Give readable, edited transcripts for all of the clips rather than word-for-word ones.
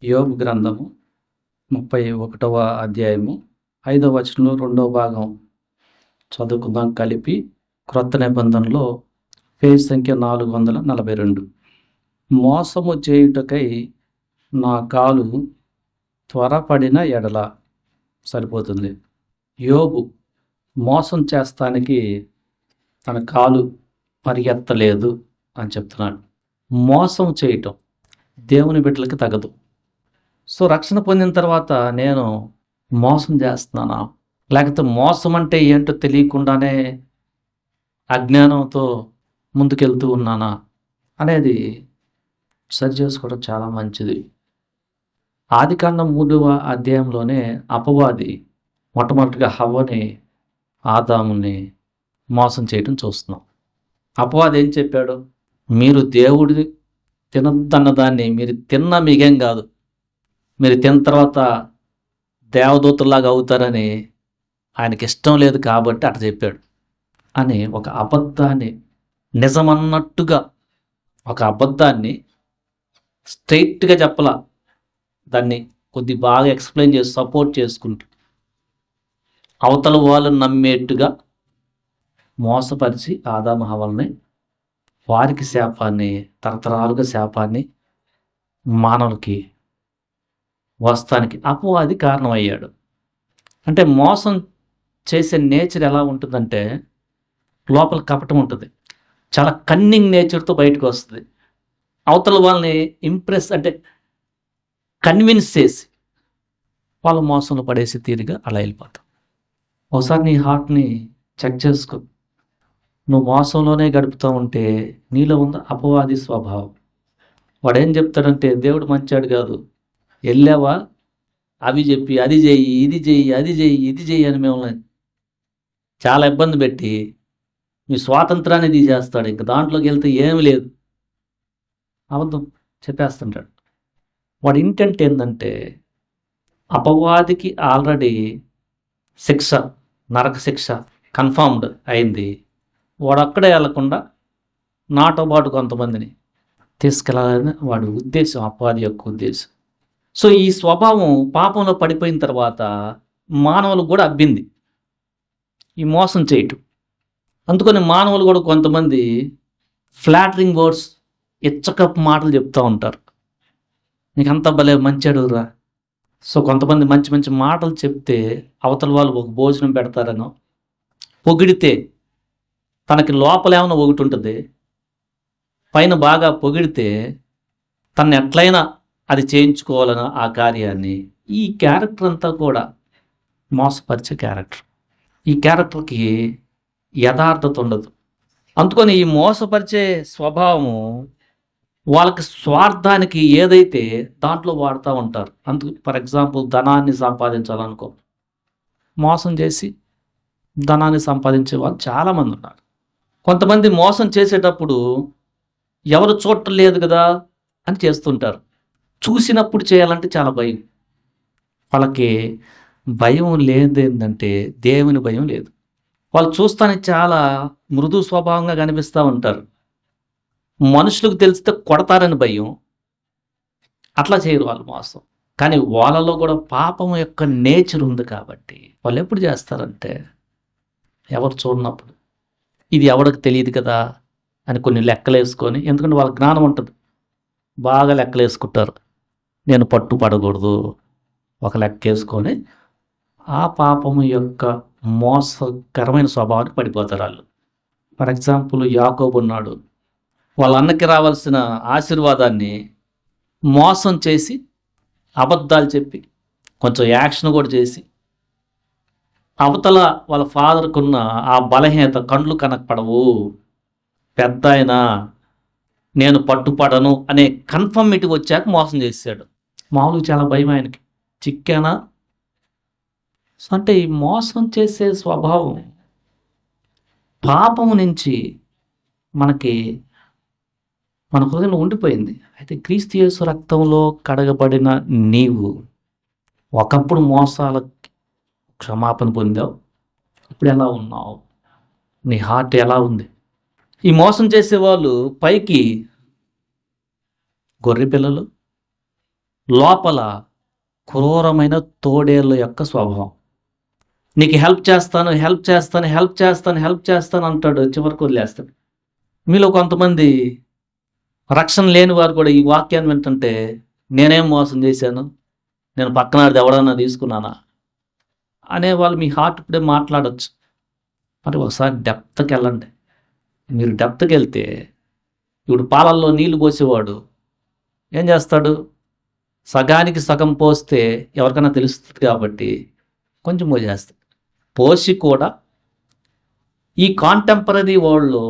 యోబు గ్రంథము 31వ అధ్యాయము 5వ వచనంలో 2వ భాగం చదువుకుందాం కలిపి. క్రొత్త నిబంధనలో పేజ్ సంఖ్య 442. మోసము చేయుటకై నా కాలు త్వరపడిన ఎడల. సరిపోతుంది. యోబు మోసం చేస్తానికి తన కాలు పరిగెత్తలేదు అని చెప్తున్నాడు. మోసం చేయటం దేవుని బిడ్డలకి తగదు. సో రక్షణ పొందిన తర్వాత నేను మోసం చేస్తున్నానా, లేకపోతే మోసం అంటే ఏంటో తెలియకుండానే అజ్ఞానంతో ముందుకెళ్తూ ఉన్నానా అనేది సరి చేసుకోవడం చాలా మంచిది. ఆదికాండం 3వ అధ్యాయంలోనే అపవాది మొట్టమొదటిగా హవ్వని, ఆదాముని మోసం చేయడం చూస్తున్నాం. అపవాది ఏం చెప్పాడు? మీరు దేవుడి తినద్దన్న దాన్ని మీరు తిన్నా మీకేం కాదు, మీరు తిన్న తర్వాత దేవదూతలాగా అవుతారని ఆయనకి ఇష్టం లేదు కాబట్టి అట్లా చెప్పాడు అని ఒక అబద్ధాన్ని నిజమన్నట్టుగా, ఒక అబద్ధాన్ని స్ట్రైట్గా చెప్పలా, దాన్ని కొద్ది బాగా ఎక్స్ప్లెయిన్ చేసి సపోర్ట్ చేసుకుంటూ అవతల వాళ్ళు నమ్మేట్టుగా మోసపరిచి ఆదాము హవ్వల్ని, వారికి శాపాన్ని, తరతరాలుగా శాపాన్ని మానవులకి వస్తానికి అపవాది కారణమయ్యాడు. అంటే మోసం చేసే నేచర్ ఎలా ఉంటుందంటే లోపల కపటం ఉంటుంది. చాలా కన్నింగ్ నేచర్తో బయటకు వస్తుంది. అవతల వాళ్ళని ఇంప్రెస్ అంటే కన్విన్స్ చేసి వాళ్ళ మోసంలో పడేసి తీరుగా అలా వెళ్ళిపోతాం. ఒకసారి నీ హార్ట్ని చెక్ చేసుకో. నువ్వు మోసంలోనే గడుపుతూ ఉంటే నీలో ఉన్న అపవాది స్వభావం. వాడు ఏం చెప్తాడంటే దేవుడు మంచాడు కాదు, వెళ్ళావా అవి చెప్పి అది చెయ్యి, ఇది చెయ్యి, అది చెయ్యి, ఇది చెయ్యి అని మిమ్మల్ని చాలా ఇబ్బంది పెట్టి మీ స్వాతంత్రాన్ని తీసేస్తాడు. ఇంక దాంట్లోకి వెళ్తే ఏమి లేదు, అబద్ధం చెప్పేస్తుంటాడు. వాడి ఇంటెంట్ ఏంటంటే అపవాదికి ఆల్రెడీ శిక్ష, నరక శిక్ష కన్ఫర్మ్డ్ అయింది. వాడు అక్కడే వెళ్లకుండా నాతో పాటు కొంతమందిని తీసుకెళ్ళాలని వాడి ఉద్దేశం, అపవాది యొక్క ఉద్దేశం. సో ఈ స్వభావం పాపంలో పడిపోయిన తర్వాత మానవులకు కూడా అబ్బింది ఈ మోసం చేయటం. అందుకని మానవులు కూడా కొంతమంది ఫ్లాటరింగ్ వర్డ్స్, ఇచ్చకపు మాటలు చెప్తూ ఉంటారు. నీకు అంత భలే మంచి అడుగురా. సో కొంతమంది మంచి మంచి మాటలు చెప్తే అవతల వాళ్ళు ఒక భోజనం పెడతారనో, పొగిడితే తనకి లోపల ఏమైనా ఒకటి ఉంటుంది, పైన బాగా పొగిడితే తను ఎట్లయినా అది చేయించుకోవాలన్న ఆ కార్యాన్ని. ఈ క్యారెక్టర్ అంతా కూడా మోసపరిచే క్యారెక్టర్. ఈ క్యారెక్టర్కి యథార్థత ఉండదు. అందుకని ఈ మోసపరిచే స్వభావము వాళ్ళకి స్వార్థానికి ఏదైతే దాంట్లో వాడుతూ ఉంటారు. అందుకు ఫర్ ఎగ్జాంపుల్ ధనాన్ని సంపాదించాలనుకో, మోసం చేసి ధనాన్ని సంపాదించే వాళ్ళు చాలామంది ఉన్నారు. కొంతమంది మోసం చేసేటప్పుడు ఎవరు చూడటం లేదు కదా అని చేస్తుంటారు. చూసినప్పుడు చేయాలంటే చాలా భయం. వాళ్ళకి భయం లేదు ఏంటంటే దేవుని భయం లేదు. వాళ్ళు చూస్తానికి చాలా మృదు స్వభావంగా కనిపిస్తూ ఉంటారు. మనుషులకు తెలిస్తే కొడతారని భయం. అట్లా చేయరు వాళ్ళు మోసం. కానీ వాళ్ళలో కూడా పాపం యొక్క నేచర్ ఉంది కాబట్టి వాళ్ళు ఎప్పుడు చేస్తారంటే ఎవరు చూడనప్పుడు, ఇది ఎవరికి తెలియదు కదా అని కొన్ని లెక్కలు వేసుకొని, ఎందుకంటే వాళ్ళ జ్ఞానం ఉంటుంది, బాగా లెక్కలు వేసుకుంటారు. నేను పట్టుపడకూడదు ఒక లెక్క వేసుకొని ఆ పాపము యొక్క మోసకరమైన స్వభావానికి పడిపోతారు వాళ్ళు. ఫర్ ఎగ్జాంపుల్ యాకోబు ఉన్నాడు. వాళ్ళ అన్నకి రావాల్సిన ఆశీర్వాదాన్ని మోసం చేసి, అబద్ధాలు చెప్పి, కొంచెం యాక్షన్ కూడా చేసి, అవతల వాళ్ళ ఫాదర్కున్న ఆ బలహీనత, కండ్లు కనపడవు, పెద్ద ఆయన నేను పట్టుపడను అనే కన్ఫర్మిటీ వచ్చాక మోసం చేశాడు. మామూలుగా చాలా భయం ఆయనకి, చిక్కానా. అంటే ఈ మోసం చేసే స్వభావం పాపము నుంచి మన హృదయంలో ఉండిపోయింది. అయితే క్రీస్తు యేసు రక్తంలో కడగబడిన నీవు ఒకప్పుడు మోసాలకు క్షమాపణ పొందావు. ఇప్పుడు ఎలా ఉన్నావు? నీ హార్ట్ ఎలా ఉంది? ఈ మోసం చేసేవాళ్ళు పైకి గొర్రె పిల్లలు, లోపల క్రూరమైన తోడేళ్ళ యొక్క స్వభావం. నీకు హెల్ప్ చేస్తాను, హెల్ప్ చేస్తాను, హెల్ప్ చేస్తాను, హెల్ప్ చేస్తాను అంటాడు, చివరికి వదిలేస్తాడు. మీలో కొంతమంది రక్షణ లేని వారు కూడా ఈ వాక్యాన్ని వింటుంటే, నేనేం మోసం చేశాను, నేను పక్కనాడిది ఎవడన్నా తీసుకున్నానా అనేవాళ్ళు మీ హార్ట్ ఇప్పుడే మాట్లాడొచ్చు. మరి ఒకసారి డెప్త్కి వెళ్ళండి. మీరు డెప్త్కి వెళ్తే ఇప్పుడు పాలల్లో నీళ్లు పోసేవాడు ఏం చేస్తాడు? సగానికి సగం పోస్తే ఎవరికైనా తెలుస్తుంది కాబట్టి కొంచెం పోసేస్తాడు. పోసి కూడా ఈ కాంటెంపరీ వరల్డ్లో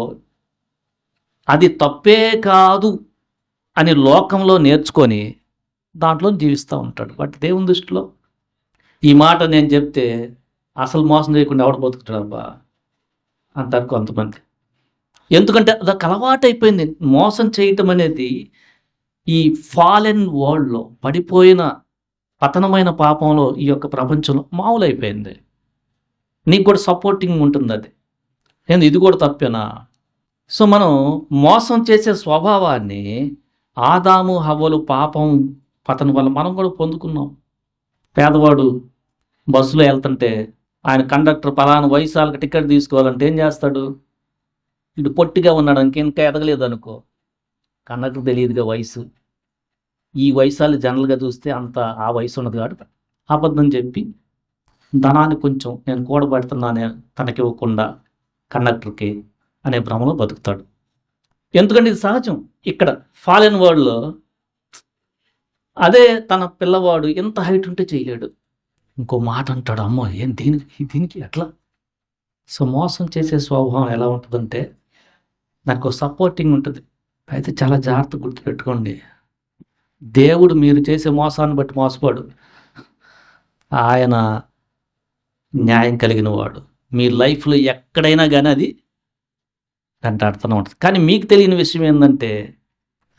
అది తప్పే కాదు అని లోకంలో నేర్చుకొని దాంట్లో జీవిస్తూ ఉంటాడు. బట్ దేవుని దృష్టిలో ఈ మాట నేను చెప్తే అసలు మోసం చేయకుండా ఎవడు బతుకుతాడబ్బా అంటారు కొంతమంది. ఎందుకంటే అదొక అలవాటు అయిపోయింది. మోసం చేయటం అనేది ఈ ఫాలెన్ వరల్డ్లో, పడిపోయిన పతనమైన పాపంలో, ఈ యొక్క ప్రపంచంలో మామూలు అయిపోయింది. నీకు కూడా సపోర్టింగ్ ఉంటుంది అది. ఇది కూడా తప్పేనా? సో మనం మోసం చేసే స్వభావాన్ని ఆదాము హవ్వలు పాపం పతనం వల్ల మనం కూడా పొందుకున్నాం. పేదవాడు బస్సులో వెళ్తుంటే ఆయన కండక్టర్ పలానా వయసు వాళ్ళకి టికెట్ తీసుకోవాలంటే ఏం చేస్తాడు? ఇటు పొట్టిగా ఉన్నాడు, ఇంకా ఎదగలేదు అనుకో, కండక్టర్ తెలియదుగా వయసు. ఈ వయసు వాళ్ళు జనరల్గా చూస్తే అంత ఆ వయసు ఉన్నది కాబట్టి అబద్ధం చెప్పి ధనాన్ని కొంచెం నేను కూడబెడుతున్నానే తనకి ఇవ్వకుండా కండక్టర్కి అనే భ్రమలో బతుకుతాడు. ఎందుకంటే ఇది సహజం. ఇక్కడ ఫాలెన్ వరల్డ్లో అదే తన పిల్లవాడు ఎంత హైట్ ఉంటే చేయలేడు. ఇంకో మాట అంటాడు, అమ్మో ఏం దీనికి ఎట్లా? సో మోసం చేసే స్వభావం ఎలా ఉంటుందంటే నాకు సపోర్టింగ్ ఉంటుంది. అయితే చాలా జాగ్రత్తగా గుర్తుపెట్టుకోండి, దేవుడు మీరు చేసే మోసాన్ని బట్టి మోసపోడు. ఆయన న్యాయం కలిగిన వాడు. మీ లైఫ్లో ఎక్కడైనా కానీ అది వెంటాడుతూనే ఉంటుంది. కానీ మీకు తెలియని విషయం ఏంటంటే,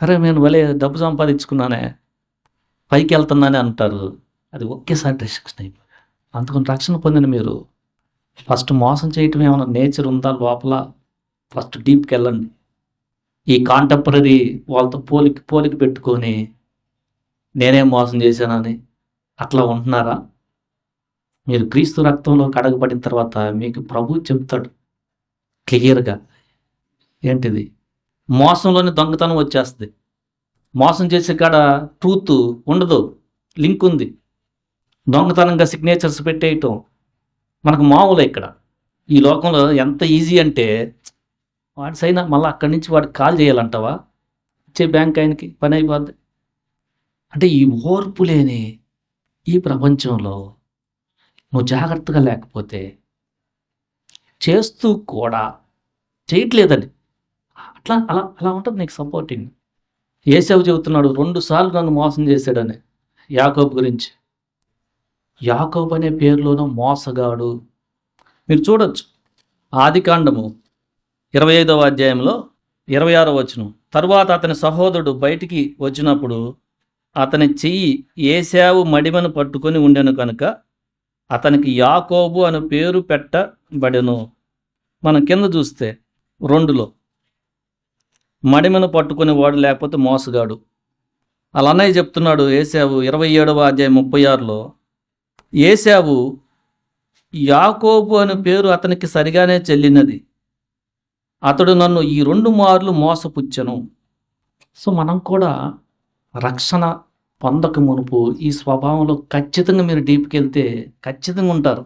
అరే నేను భలే డబ్బు సంపాదించుకున్నానే, పైకి వెళ్తున్నానే అంటారు. అది ఒకేసారి డిస్ట్రక్షన్ అయిపోయి. అందుకని రక్షణ పొందిన మీరు ఫస్ట్ మోసం చేయటం ఏమైనా నేచర్ ఉందా లోపల? ఫస్ట్ డీప్కి వెళ్ళండి. ఈ కాంటెంపరీ వాళ్ళతో పోలిక పెట్టుకొని నేనేం మోసం చేశానని అట్లా ఉంటున్నారా? మీరు క్రీస్తు రక్తంలో కడగబడిన తర్వాత మీకు ప్రభు చెప్తాడు క్లియర్గా. ఏంటిది? మోసంలోని దొంగతనం వచ్చేస్తుంది. మోసం చేసే కాడ ట్రూత్ ఉండదు, లింక్ ఉంది. దొంగతనంగా సిగ్నేచర్స్ పెట్టేయటం మనకు మామూలు. ఇక్కడ ఈ లోకంలో ఎంత ఈజీ అంటే వాడి సైనా మళ్ళీ అక్కడి నుంచి వాడికి కాల్ చేయాలంటావా? ఇచ్చే బ్యాంక్ ఆయనకి పని అయిపోద్ది. అంటే ఈ ఓర్పు లేని ఈ ప్రపంచంలో నువ్వు జాగ్రత్తగా లేకపోతే చేస్తూ కూడా చేయట్లేదని అట్లా అలా ఉంటుంది నీకు సపోర్టింగ్. ఏశావు చెబుతున్నాడు 2 సార్లు నన్ను మోసం చేశాడని యాకోబు గురించి. యాకోబు అనే పేరులోనూ మోసగాడు. మీరు చూడొచ్చు ఆదికాండము 25వ అధ్యాయంలో 26వ వచనం. తరువాత అతని సహోదరుడు బయటికి వచ్చినప్పుడు అతని చెయ్యి ఏశావు మడిమను పట్టుకొని ఉండెను కనుక అతనికి యాకోబు అను పేరు పెట్టబడెను. మనం కింద చూస్తే 2లో మడిమను పట్టుకుని వాడు లేకపోతే మోసగాడు. అలా అన్నయ్య చెప్తున్నాడు. ఏశావు 27వ అధ్యాయం 36లో ఏశావు యాకోబు అనే పేరు అతనికి సరిగానే చెల్లినది, అతడు నన్ను ఈ 2 మార్లు మోసపుచ్చెను. సో మనం కూడా రక్షణ పొందక మునుపు ఈ స్వభావంలో ఖచ్చితంగా మీరు డీప్కి వెళ్తే ఖచ్చితంగా ఉంటారు.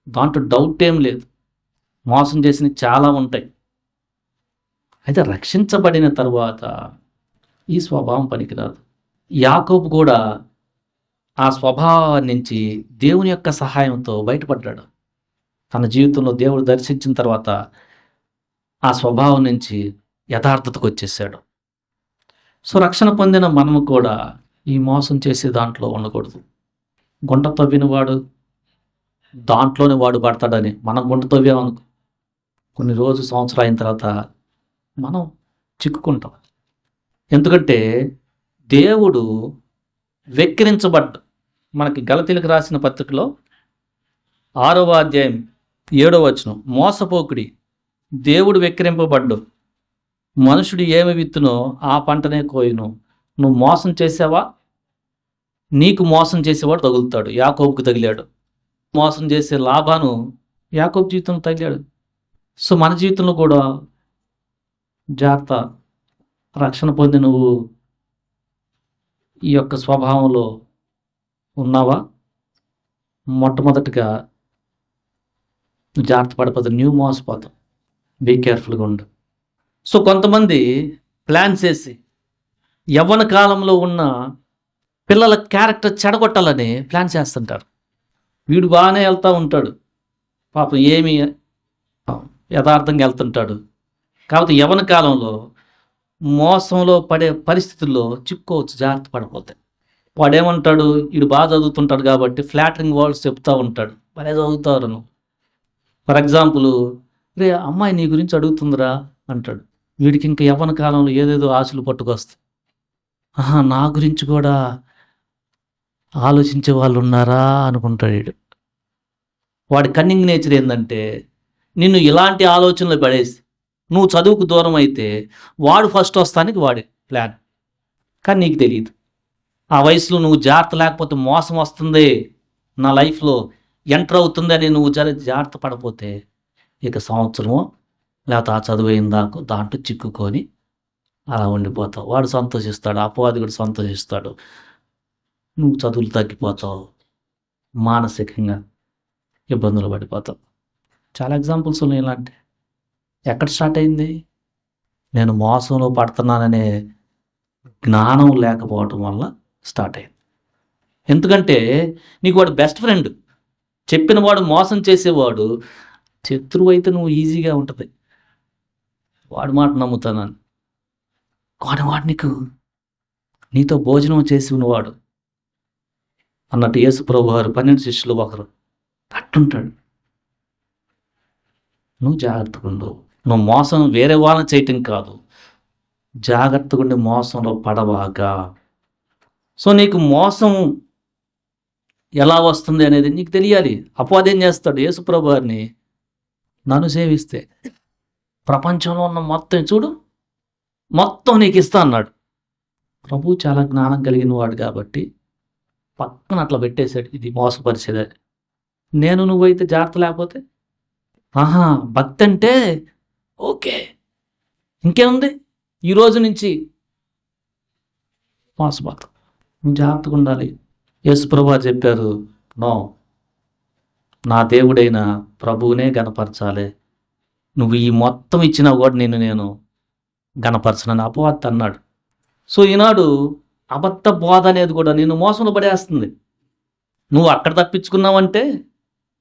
దాంట్లో డౌట్ ఏం లేదు. మోసం చేసినవి చాలా ఉంటాయి. అయితే రక్షించబడిన తరువాత ఈ స్వభావం పనికిరాదు. యాకోబు కూడా ఆ స్వభావం నుంచి దేవుని యొక్క సహాయంతో బయటపడ్డాడు. తన జీవితంలో దేవుడు దర్శించిన తర్వాత ఆ స్వభావం నుంచి యథార్థతకు వచ్చేసాడు. సో రక్షణ పొందిన మనము కూడా ఈ మోసం చేసే దాంట్లో ఉండకూడదు. గుంట తవ్వినవాడు దాంట్లోనే వాడు పడతాడని మనం గుంట తవ్వామనుకో, కొన్ని రోజు సంవత్సరాలు అయిన తర్వాత మనం చిక్కుకుంటాం. ఎందుకంటే దేవుడు వెక్కిరించబడ్డు. మనకి గలతీలకు రాసిన పత్రికలో 6వ అధ్యాయం 7వ వచనం, మోసపోకుడి, దేవుడు వెక్కిరింపబడ్డు, మనుషుడు ఏమి విత్తునో ఆ పంటనే కోయును. నువ్వు మోసం చేసావా? నీకు మోసం చేసేవాడు తగులుతాడు. యాకోబుకు తగిలాడు. మోసం చేసే లాభాను యాకోబు జీవితంలో తగిలాడు. సో మన జీవితంలో కూడా జాగ్రత్త. రక్షణ పొంది నువ్వు ఈ యొక్క స్వభావంలో ఉన్నావా? మొట్టమొదటిగా జాగ్రత్త పడిపోతావు, నువ్వు మోసపోతావు. బీ కేర్ఫుల్గా ఉండు. సో కొంతమంది ప్లాన్స్ వేసి యవ్వన కాలంలో ఉన్న పిల్లల క్యారెక్టర్ చెడగొట్టాలని ప్లాన్ చేస్తుంటారు. వీడు బాగానే వెళ్తూ ఉంటాడు, పాపం ఏమి యథార్థంగా వెళ్తుంటాడు. కాబట్టి యవ్వన కాలంలో మోసంలో పడే పరిస్థితుల్లో చిక్కుకోవచ్చు, జాగ్రత్త పడిపోతే. వాడేమంటాడు, వీడు బాగా చదువుతుంటాడు కాబట్టి ఫ్లాటరింగ్ వర్డ్స్ చెప్తూ ఉంటాడు. భలే చదువుతారు నువ్వు. ఫర్ ఎగ్జాంపుల్, రే అమ్మాయి నీ గురించి అడుగుతుందిరా అంటాడు. వీడికి ఇంకా యవ్వన కాలంలో ఏదేదో ఆశలు పట్టుకొస్తాయి. నా గురించి కూడా ఆలోచించే వాళ్ళు ఉన్నారా అనుకుంటాడు వీడు. వాడి కన్నింగ్ నేచర్ ఏంటంటే నిన్ను ఇలాంటి ఆలోచనలు పడేసి నువ్వు చదువుకు దూరం అయితే వాడు ఫస్ట్ వస్తానికి వాడి ప్లాన్. కానీ నీకు తెలియదు, ఆ వయసులో నువ్వు జాగ్రత్త లేకపోతే మోసం వస్తుంది నా లైఫ్లో ఎంటర్ అవుతుందని నువ్వు జాగ్రత్త పడపోతే ఇక సంవత్సరమో లేకపోతే ఆ చదువు అయిన దాంట్లో చిక్కుకొని అలా ఉండిపోతావు. వాడు సంతోషిస్తాడు, అపవాది కూడా సంతోషిస్తాడు. నువ్వు చదువులు తగ్గిపోతావు, మానసికంగా ఇబ్బందులు పడిపోతావు. చాలా ఎగ్జాంపుల్స్ ఉన్నాయి ఇలాంటి. ఎక్కడ స్టార్ట్ అయింది? నేను మోసంలో పడుతున్నాననే జ్ఞానం లేకపోవటం వల్ల స్టార్ట్ అయింది. ఎందుకంటే నీకు వాడు బెస్ట్ ఫ్రెండ్, చెప్పిన వాడు మోసం చేసేవాడు శత్రువు అయితే నువ్వు ఈజీగా ఉంటుంది. వాడి మాట నమ్ముతానని, కానీ వాడు నీతో భోజనం చేసి ఉన్నవాడు అన్నట్టు యేసు ప్రభు వారు 12 శిష్యులు ఒకరు అట్టుంటాడు. నువ్వు జాగ్రత్తగా ఉండు. నువ్వు మోసం వేరే వాళ్ళని చేయటం కాదు, జాగ్రత్తగా ఉండి మోసంలో పడవాగా. సో నీకు మోసం ఎలా వస్తుంది అనేది నీకు తెలియాలి. అపవాది ఏం చేస్తాడు? యేసుప్రభు వారిని నన్ను సేవిస్తే ప్రపంచంలో ఉన్న మొత్తం చూడు, మొత్తం నీకు ఇస్తా అన్నాడు. ప్రభు చాలా జ్ఞానం కలిగిన వాడు కాబట్టి పక్కన అట్లా పెట్టేశాడు, ఇది మోసపరిచేది. నువ్వైతే జాగ్రత్త లేకపోతే భక్తి అంటే ఓకే, ఇంకేముంది, ఈరోజు నుంచి మోసపోతాం. జాగ్రత్తగా ఉండాలి. యేసుప్రభు చెప్పారు, నో, నా దేవుడైన ప్రభువునే గణపరచాలి. నువ్వు ఈ మొత్తం ఇచ్చినా కూడా నేను గణపరచనని అపవాది అన్నాడు. సో ఈనాడు అబద్ధ బోధ అనేది కూడా నేను మోసంలో పడేస్తుంది. నువ్వు అక్కడ తప్పించుకున్నావంటే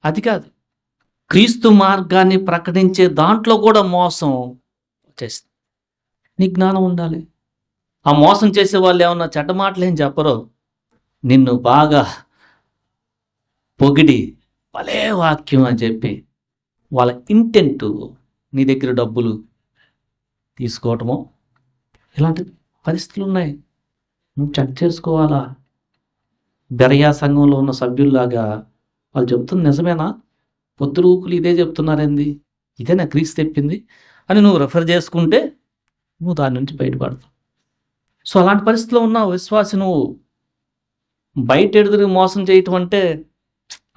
అది కాదు, క్రీస్తు మార్గాన్ని ప్రకటించే దాంట్లో కూడా మోసం చేస్తుంది. నీ జ్ఞానం ఉండాలి. ఆ మోసం చేసే వాళ్ళు ఏమన్నా చెడ్డ మాటలు ఏం చెప్పరు, నిన్ను బాగా పొగిడి భలే వాక్యం అని చెప్పి వాళ్ళ ఇంటెంట్ నీ దగ్గర డబ్బులు తీసుకోవటము, ఇలాంటి పరిస్థితులు ఉన్నాయి. నువ్వు చెక్ చేసుకోవాలా. బెరయా సంఘంలో ఉన్న సభ్యుల్లాగా వాళ్ళు చెప్తుంది నిజమేనా, పొద్దురూకులు ఇదే చెప్తున్నారేంది, ఇదేనా క్రీస్తు తెప్పింది అని నువ్వు రెఫర్ చేసుకుంటే నువ్వు దాని నుంచి బయటపడతావు. సో అలాంటి పరిస్థితిలో ఉన్న విశ్వాసి నువ్వు బయట ఎదురు మోసం చేయటం అంటే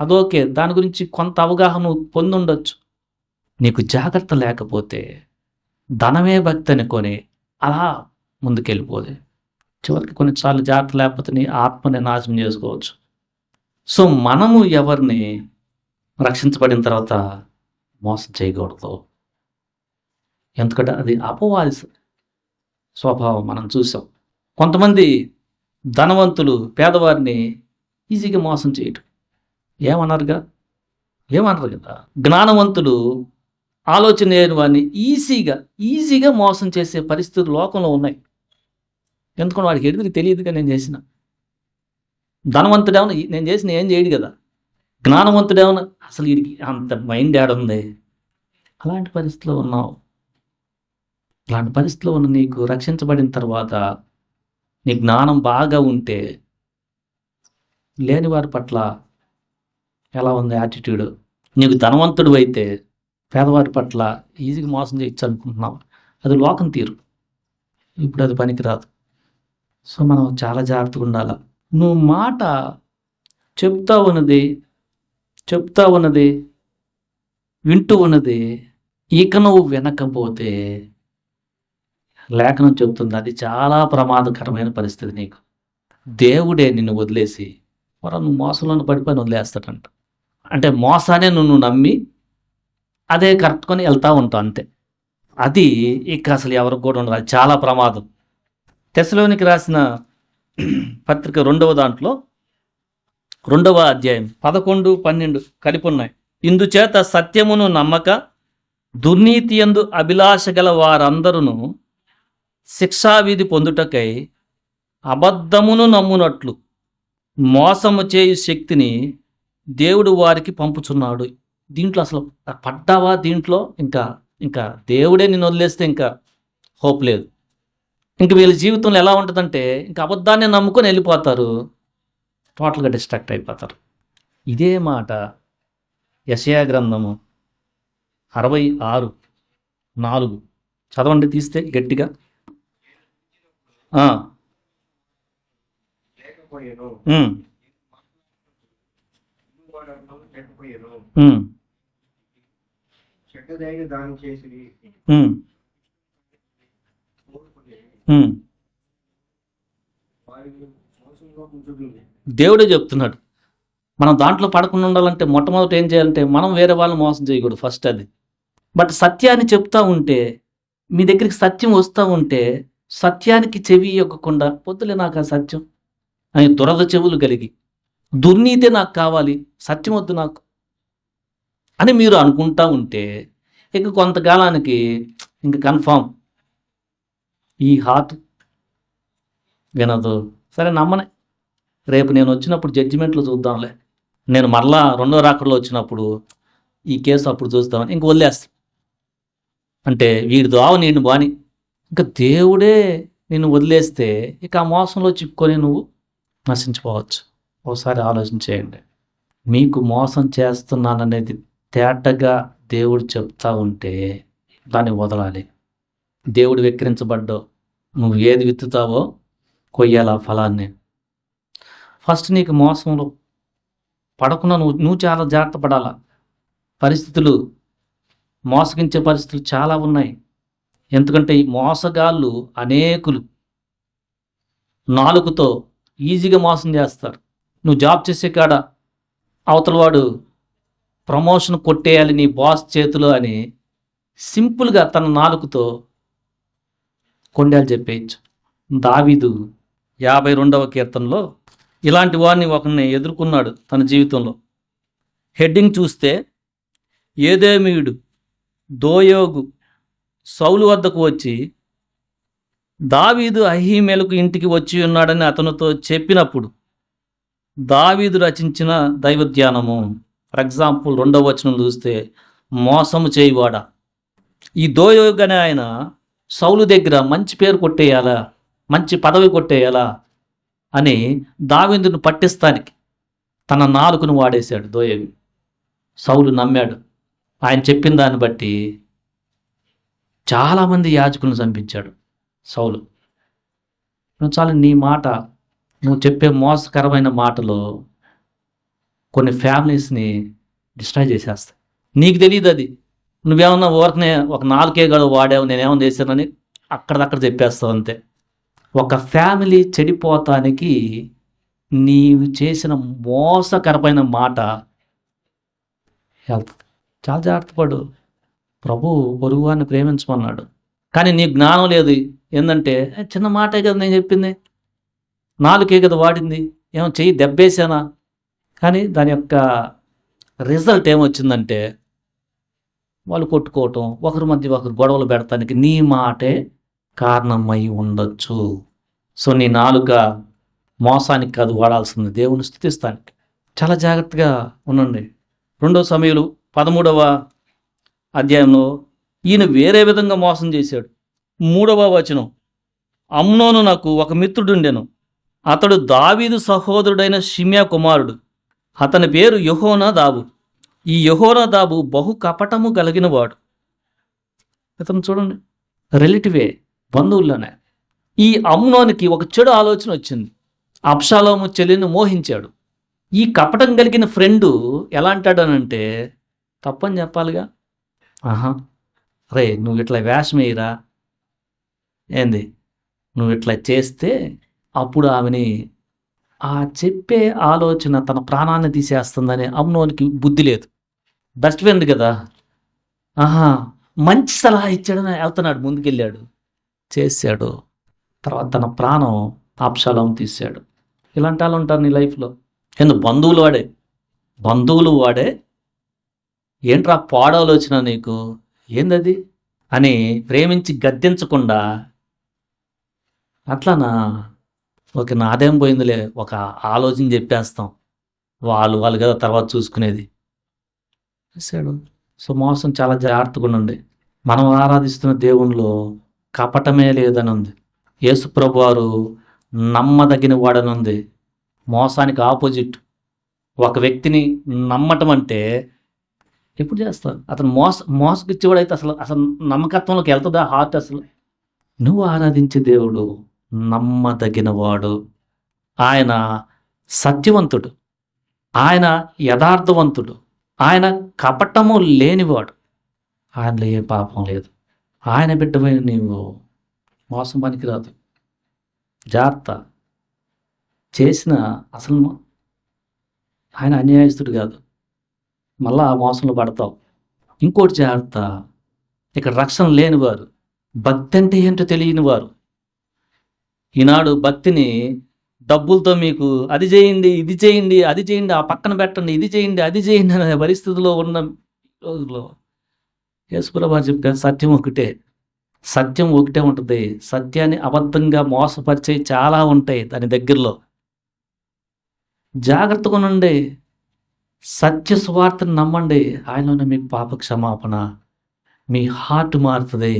అదోకే, దాని గురించి కొంత అవగాహన పొంది ఉండొచ్చు. నీకు జాగ్రత్త లేకపోతే ధనమే భక్తి అనుకొని అలా ముందుకెళ్ళిపోదు. చివరికి కొన్నిసార్లు జాగ్రత్త లేకపోతే నీ ఆత్మని నాశనం చేసుకోవచ్చు. సో మనము ఎవరిని రక్షించబడిన తర్వాత మోసం చేయకూడదు, ఎందుకంటే అది అపవాది స్వభావం. మనం చూసాం, కొంతమంది ధనవంతులు పేదవారిని ఈజీగా మోసం చేయటం. ఏమన్నారు కదా, జ్ఞానవంతులు ఆలోచన లేని వారిని ఈజీగా మోసం చేసే పరిస్థితులు లోకంలో ఉన్నాయి. ఎందుకంటే వాడికి ఎదురు తెలియదుగా నేను చేసిన. ధనవంతుడేమన్నా నేను చేసిన ఏం చేయడు కదా, జ్ఞానవంతుడేమన్నా అసలు వీడికి అంత మైండ్ ఏడుంది. అలాంటి పరిస్థితిలో ఉన్నావు. అలాంటి పరిస్థితిలో ఉన్న నీకు రక్షించబడిన తర్వాత నీ జ్ఞానం బాగా ఉంటే లేని వారి పట్ల ఎలా ఉంది యాటిట్యూడ్. నీకు ధనవంతుడు అయితే పేదవారి పట్ల ఈజీగా మోసం చేయొచ్చు అనుకుంటున్నావు, అది లోకం తీరు. ఇప్పుడు అది పనికిరాదు. సో మనం చాలా జాగ్రత్తగా ఉండాలి. నువ్వు మాట చెప్తా ఉన్నది వింటూ ఉన్నది ఇక నువ్వు వినకపోతే లేఖనం చెబుతుంది అది చాలా ప్రమాదకరమైన పరిస్థితి నీకు. దేవుడే నిన్ను వదిలేసి నువ్వు మోసంలో పడిపోయి వదిలేస్తాడంట. అంటే మోసానే నువ్వు నమ్మి అదే కరెక్ట్కొని వెళ్తూ ఉంటావు అంతే. అది ఇక అసలు ఎవరికి కూడా ఉండదు. అది చాలా ప్రమాదం. తెస్సలోనికి రాసిన పత్రిక 2వ దాంట్లో 2వ అధ్యాయం 11, 12 కలిపి ఉన్నాయి. ఇందుచేత సత్యమును నమ్మక దుర్నీతి యందు అభిలాష గల వారందరూ శిక్షావిధి పొందుటకై అబద్ధమును నమ్మునట్లు మోసము చేయు శక్తిని దేవుడు వారికి పంపుచున్నాడు. దీంట్లో అసలు పడ్డావా? దీంట్లో ఇంకా దేవుడే నిన్ను వదిలేస్తే ఇంకా హోప్ లేదు. ఇంక వీళ్ళ జీవితంలో ఎలా ఉంటుందంటే ఇంకా అబద్ధాన్ని నమ్ముకొని వెళ్ళిపోతారు, టోటల్గా డిస్ట్రాక్ట్ అయిపోతారు. ఇదే మాట యెషయా గ్రంథము 66:4 చదవండి తీస్తే గట్టిగా. దేవుడే చెప్తున్నాడు మనం దాంట్లో పడకుండా ఉండాలంటే మొట్టమొదటి ఏం చేయాలంటే మనం వేరే వాళ్ళని మోసం చేయకూడదు. ఫస్ట్ అది. బట్ సత్యాన్ని చెప్తా ఉంటే మీ దగ్గరికి సత్యం వస్తూ ఉంటే సత్యానికి చెవి ఇవ్వకుండా పొద్దులే నాకు ఆ సత్యం అని దురద చెవులు కలిగి దుర్నీతే నాకు కావాలి, సత్యం వద్దు నాకు అని మీరు అనుకుంటా ఉంటే ఇక కొంతకాలానికి ఇంక కన్ఫామ్ ఈ హార్ట్ వినదు. సరే నమ్మనే, రేపు నేను వచ్చినప్పుడు జడ్జిమెంట్లో చూద్దాంలే, నేను మరలా 2వ రాకడలో వచ్చినప్పుడు ఈ కేసు అప్పుడు చూస్తామని ఇంక వదిలేస్తా. అంటే వీడి దోవ నేను బాని. ఇంకా దేవుడే నిన్ను వదిలేస్తే ఇక ఆ మోసంలో చిక్కుకొని నువ్వు నశించిపోవచ్చు. ఒకసారి ఆలోచన చేయండి. మీకు మోసం చేస్తున్నాననేది తేటగా దేవుడు చెప్తా ఉంటే దాన్ని వదలాలి. దేవుడు వెక్కిరించబడ్డావు, నువ్వు ఏది విత్తుతావో కొయ్యాలి ఆ ఫలాన్ని. ఫస్ట్ నీకు మోసంలో పడకుండా నువ్వు చాలా జాగ్రత్త పడాలా. పరిస్థితులు మోసగించే పరిస్థితులు చాలా ఉన్నాయి. ఎందుకంటే ఈ మోసగాళ్ళు అనేకులు నాలుగుతో ఈజీగా మోసం చేస్తారు. నువ్వు జాబ్ చేసే కాడ అవతల వాడు ప్రమోషన్ కొట్టేయాలి నీ బాస్ చేతిలో అని సింపుల్గా తన నాలుగుతో కొండేలు చెప్పేయచ్చు. దావీదు 52వ కీర్తనలో ఇలాంటి వాడిని ఒకరిని ఎదుర్కొన్నాడు తన జీవితంలో. హెడ్డింగ్ చూస్తే ఏదేమీయుడు దోయోగు సౌలు వద్దకు వచ్చి దావీదు అహీమెలకు ఇంటికి వచ్చి ఉన్నాడని అతనితో చెప్పినప్పుడు దావీదు రచించిన దైవధ్యానము. ఫర్ ఎగ్జాంపుల్ 2వ వచనం చూస్తే మోసము చేయువాడా. ఈ దోయోగు అనే ఆయన సౌలు దగ్గర మంచి పేరు కొట్టేయాలా, మంచి పదవి కొట్టేయాలా అని దావీదును పట్టిస్తానికి తన నాలుకను వాడేశాడు దోయోగు. సౌలు నమ్మాడు. ఆయన చెప్పిన దాన్ని బట్టి చాలామంది యాజకులను చంపించాడు సౌలు. చాలా నీ మాట, నువ్వు చెప్పే మోసకరమైన మాటలు కొన్ని ఫ్యామిలీస్ని డిస్ట్రాయ్ చేసేస్తాయి. నీకు తెలియదు అది. నువ్వేమన్నా ఊరకనే ఒక 4 గడు వాడావు, నేనేమన్నా చేశానని అక్కడదక్కడ చెప్పేస్తావు అంతే. ఒక ఫ్యామిలీ చెడిపోతానికి నీవు చేసిన మోసకరమైన మాట వెళ్తుంది. చాలా జాగ్రత్త పడు. ప్రభు పొరుగువారిని ప్రేమించమన్నాడు, కానీ నీ జ్ఞానం లేదు. ఏంటంటే చిన్న మాటే కదా నేను చెప్పింది, 4 కదా వాడింది, ఏమో చెయ్యి దెబ్బేసానా. కానీ దాని యొక్క రిజల్ట్ ఏమొచ్చిందంటే వాళ్ళు కొట్టుకోవటం, ఒకరి మధ్య ఒకరు గొడవలు పెడతానికి నీ మాటే కారణమై ఉండొచ్చు. సో నీ నాలుక మోసానికి కాదు వాడాల్సింది, దేవుని స్తుతిస్తానికి. చాలా జాగ్రత్తగా ఉండండి. 2 సమూయేలు 13వ అధ్యాయంలో ఈయన వేరే విధంగా మోసం చేశాడు. 3వ వచనం, అమ్నోను నాకు ఒక మిత్రుడుండెను, అతడు దావీదు సహోదరుడైన షిమ్యా కుమారుడు, అతని పేరు యెహోనాదాబు. ఈ యెహోనాదాబు బహు కపటము కలిగిన వాడు. అతను చూడండి, రిలేటివే, బంధువుల్లోనే. ఈ అమ్నోనికి ఒక చెడు ఆలోచన వచ్చింది. అబ్షాలోము చెల్లిని మోహించాడు. ఈ కపటం కలిగిన ఫ్రెండు ఎలా అంటాడనంటే తప్పని చెప్పాలిగా. ఆహా, రే నువ్వు ఇట్లా వేషం వేయరా, ఏంది నువ్వు ఇట్లా చేస్తే అప్పుడు ఆమెని ఆ చెప్పే ఆలోచన తన ప్రాణాన్ని తీసేస్తుందని అమ్నోనికి బుద్ధి లేదు. బెస్ట్ ఫ్రెండ్ కదా. ఆహా, మంచి సలహా ఇచ్చాడని వెళ్తున్నాడు, ముందుకెళ్ళాడు, చేశాడు. తర్వాత తన ప్రాణం అబ్షాలోము తీశాడు. ఇలాంటి వాళ్ళు ఉంటారు నీ లైఫ్లో. బంధువులు వాడే ఏంట్రా పాడాలోచన నీకు, ఏందది అని ప్రేమించి గద్దించకుండా అట్లానా, ఓకే నాదేం పోయిందిలే, ఒక ఆలోచన చెప్పేస్తాం, వాళ్ళు కదా తర్వాత చూసుకునేది చేశాడు. సో మోసం చాలా జాగ్రత్తగా ఉండండి. మనం ఆరాధిస్తున్న దేవునిలో కపటమే లేదని ఉంది. యేసుప్రభు వారు నమ్మదగిన వాడని ఉంది. మోసానికి ఆపోజిట్. ఒక వ్యక్తిని నమ్మటం అంటే ఎప్పుడు చేస్తారు? అతను మోసగిచ్చేవాడైతే అసలు నమ్మకత్వంలోకి వెళ్తుందా హార్ట్? అసలు నువ్వు ఆరాధించే దేవుడు నమ్మదగినవాడు, ఆయన సత్యవంతుడు, ఆయన యథార్థవంతుడు, ఆయన కపటము లేనివాడు, ఆయనలో ఏ పాపం లేదు. ఆయన బిడ్డమైన నీవు మోసం పనికిరాదు. జాగ్రత్త. చేసిన అసలు ఆయన అన్యాయస్తుడు కాదు, మళ్ళా ఆ మోసంలో పడతావు. ఇంకోటి జాగ్రత్త, ఇక్కడ రక్షణ లేనివారు, భక్తి అంటే ఏంటో తెలియని వారు ఈనాడు భక్తిని డబ్బులతో మీకు అది చేయండి, ఇది చేయండి, అది చేయండి, ఆ పక్కన పెట్టండి, ఇది చేయండి, అది చేయండి అనే పరిస్థితిలో ఉన్న రోజుల్లో యేసుప్రభు చెప్పారు సత్యం ఒకటే. సత్యం ఒకటే ఉంటుంది. సత్యాన్ని అబద్ధంగా మోసపరిచే చాలా ఉంటాయి దాని దగ్గరలో. జాగ్రత్తగా ఉండండి. సత్య సువార్తను నమ్మండి. ఆయనలోనే మీకు పాప క్షమాపణ, మీ హార్ట్ మారుతుంది.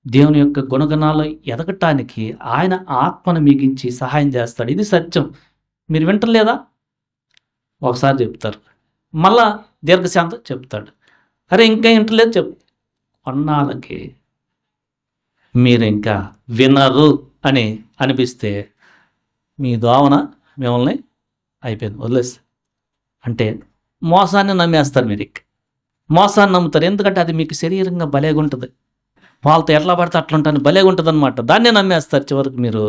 దేవుని యొక్క గుణగణాలు ఎదగటానికి ఆయన ఆత్మను మిగించి సహాయం చేస్తాడు. ఇది సత్యం. మీరు వింటలేదా? ఒకసారి చెప్తారు, మళ్ళా దీర్ఘశాంతం చెప్తాడు, అరే ఇంకా వింటలేదు కొన్నాళ్ళకి మీరు ఇంకా వినరు అని అనిపిస్తే మీ దోవన మిమ్మల్ని అయిపోయింది, వదిలేస్తే. అంటే మోసాన్ని నమ్మేస్తారు. మీరు మోసాన్ని నమ్ముతారు, ఎందుకంటే అది మీకు శరీరంగా భలేగా ఉంటుంది. వాళ్ళతో ఎట్లా పడితే అట్లా ఉంటాను భలేగా ఉంటుంది అనమాట. దాన్నే నమ్మేస్తారు. చివరికి మీరు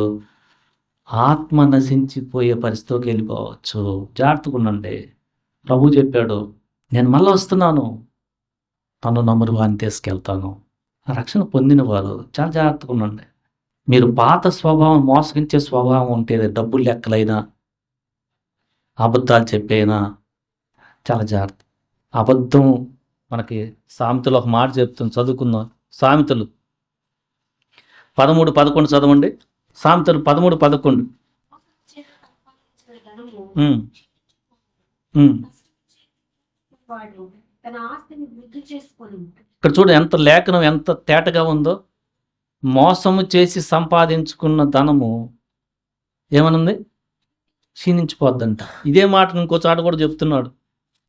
ఆత్మ నశించిపోయే పరిస్థితికి వెళ్ళిపోవచ్చు. జాగ్రత్తగా ఉండండి. ప్రభు చెప్పాడు, నేను మళ్ళీ వస్తున్నాను, తను నమ్మరు వారిని తీసుకెళ్తాను. రక్షణ పొందిన వారు చాలా జాగ్రత్తగా ఉండండి. మీరు పాత స్వభావం, మోసగించే స్వభావం ఉంటే, డబ్బులు లెక్కలైనా అబద్ధాలు చెప్పైనా చాలా జాగ్రత్త. అబద్ధం మనకి సామెతలు ఒక మాట చెప్తుంది, చదువుకుందాం. సామెతలు 13:11 చదవండి. సామెతలు 13:11. ఇక్కడ చూడు ఎంత లేఖనం ఎంత తేటగా ఉందో. మోసము చేసి సంపాదించుకున్న ధనము ఏమనుంది? క్షీణించిపోద్దంట. ఇదే మాట ఇంకో చాట కూడా చెప్తున్నాడు.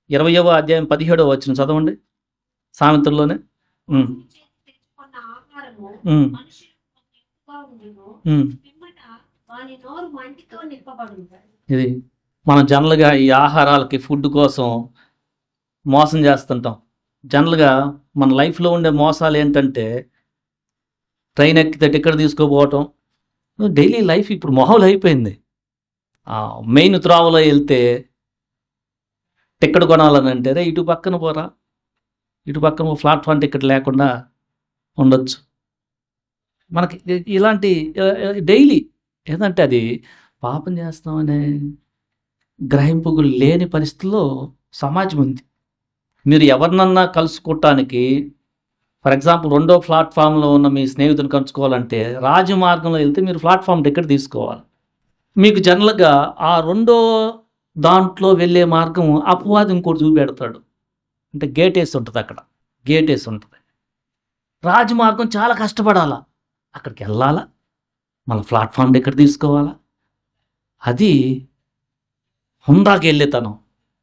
20వ అధ్యాయం 17వ వచనం చదవండి సామెతల్లోనే. ఇది మనం జనరల్గా ఈ ఆహారాలకి, ఫుడ్ కోసం మోసం చేస్తుంటాం. జనరల్గా మన లైఫ్లో ఉండే మోసాలు ఏంటంటే, ట్రైన్ ఎక్కితే టికెట్ తీసుకోపోవటం. డైలీ లైఫ్ ఇప్పుడు మామూలు అయిపోయింది. మెయిన్ త్రోవలో వెళ్తే టికెట్ కొనాలని అంటే, రే ఇటు పక్కన పోరా, ఇటు పక్కన ప్లాట్ఫామ్ టికెట్ లేకుండా ఉండొచ్చు. మనకి ఇలాంటి డైలీ ఏదంటే అది పాపం చేస్తామనే గ్రహింపు లేని పరిస్థితుల్లో సమాజం ఉంది. మీరు ఎవరినన్నా కలుసుకోవటానికి, ఫర్ ఎగ్జాంపుల్ 2వ ప్లాట్ఫామ్లో ఉన్న మీ స్నేహితుని కలుసుకోవాలంటే రాజమార్గంలో వెళ్తే మీరు ప్లాట్ఫామ్ టికెట్ తీసుకోవాలి. మీకు జనరల్గా ఆ 2వ దాంట్లో వెళ్ళే మార్గం అపవాది ఇంకోటి చూపెడతాడు. అంటే గేట్ వేసి ఉంటుంది, అక్కడ గేట్ వేసి ఉంటుంది. రాజమార్గం చాలా కష్టపడాలా, అక్కడికి వెళ్ళాలా, మళ్ళీ ప్లాట్ఫామ్ టికెట్ తీసుకోవాలా. అది హుందాకి వెళ్ళేతనం.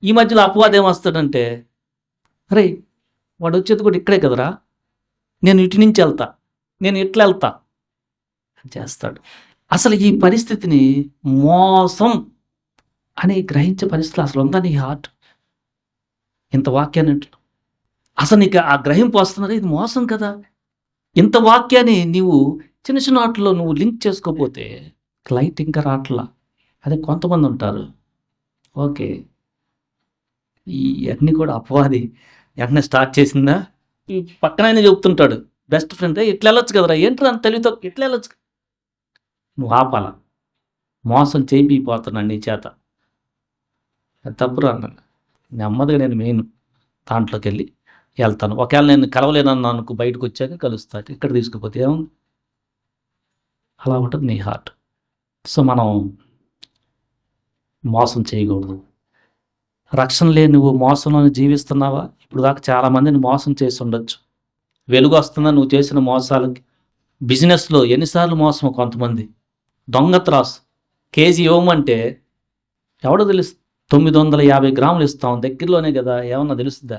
ఈ మధ్యలో అపవాదం ఏమొస్తాడంటే, అరే వాడు వచ్చేది కూడా ఇక్కడే కదరా, నేను ఇటు నుంచి వెళ్తా, నేను ఇట్లా వెళ్తా అని చేస్తాడు. అసలు ఈ పరిస్థితిని మోసం అని గ్రహించే పరిస్థితి అసలు ఉందా నీ హార్ట్? ఇంత వాక్యాన్ని వింటున్నావు. అసలు నీకు ఆ గ్రహింపు వస్తున్నది, ఇది మోసం కదా! ఇంత వాక్యాన్ని నీవు చిన్న చిన్న వాటిలో నువ్వు లింక్ చేసుకోపోతే క్లైట్ ఇంకా రాట్లా. అదే కొంతమంది ఉంటారు. ఓకే. ఇయన్నీ కూడా అపవాది వెంటనే స్టార్ట్ చేసిందా, ఈ పక్కన చెప్తుంటాడు బెస్ట్ ఫ్రెండ్, ఇట్లా వెళ్ళొచ్చు కదరా, ఏంట్రా అంత తెలివితో ఇట్లా వెళ్ళొచ్చు. నువ్వు ఆపాల. మోసం చేయిపోతున్నాను నీ చేత. అది తప్పురా అన్నాను. నెమ్మదిగా నేను మెయిన్ దాంట్లోకి వెళ్ళి వెళ్తాను. ఒకవేళ నేను కలవలేనన్నా అనుకో, బయటకు వచ్చాక కలుస్తాను. ఇక్కడ తీసుకుపోతే ఏముంది? అలా ఉంటుంది నీ హార్ట్. సో మనం మోసం చేయకూడదు. రక్షణ లేని నువ్వు మోసంలోనే జీవిస్తున్నావా? ఇప్పుడు దాకా చాలామందిని మోసం చేసి ఉండొచ్చు. వెలుగు వస్తుందా నువ్వు చేసిన మోసాలకి? బిజినెస్లో ఎన్నిసార్లు మోసం కొంతమంది. దొంగ త్రాసు కేజీ ఇవ్వమంటే ఎవడో తెలుసు, 950 గ్రాములు ఇస్తాం, దగ్గరలోనే కదా, ఏమన్నా తెలుస్తుందా?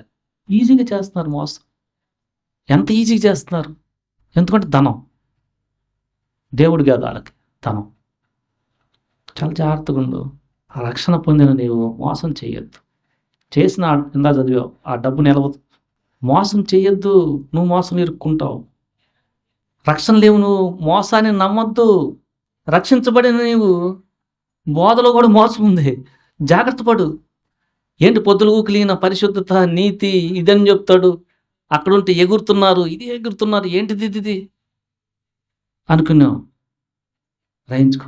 ఈజీగా చేస్తున్నారు మోసం. ఎంత ఈజీగా చేస్తున్నారు? ఎందుకంటే ధనం. దేవుడు కాదు వాళ్ళకి ధనం. చాలా జాగ్రత్తగా ఉండు. ఆ రక్షణ పొందిన నీవు మోసం చేయొద్దు. చేసిన ఇందా చదివావు, ఆ డబ్బు నిలవదు. మోసం చేయొద్దు, నువ్వు మోసం ఇరుక్కుంటావు. రక్షణ లేవు, నువ్వు మోసాన్ని నమ్మొద్దు. రక్షించబడిన నీవు బోధలో కూడా మోసం ఉంది, జాగ్రత్త పడు. ఏంటి పొద్దులు క్లీన పరిశుద్ధత నీతి ఇదని చెప్తాడు, అక్కడుంటే ఎగురుతున్నారు, ఇది ఎగురుతున్నారు, ఏంటిది ఇది అనుకున్నావు. గ్రహించుకో.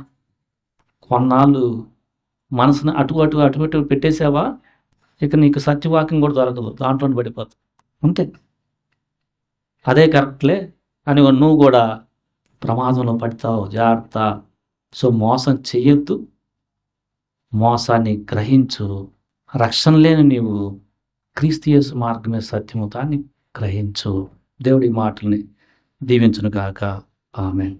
కొన్నాళ్ళు మనసును అటు పెట్టేసావా, ఇక నీకు సత్యవాక్యం కూడా దొరకదు, దాంట్లో పడిపోతావు. అంతే, అదే కరెక్ట్లే అని నువ్వు కూడా ప్రమాదంలో పడతావు. జాగ్రత్త. సో మోసం చెయ్యొద్దు, మోసాన్ని గ్రహించు. రక్షణ లేని నీవు క్రీస్తు యేసు మార్గమే సత్యము, దాన్ని గ్రహించు. దేవుడి మాటల్ని దీవించును గాక. ఆమేన్.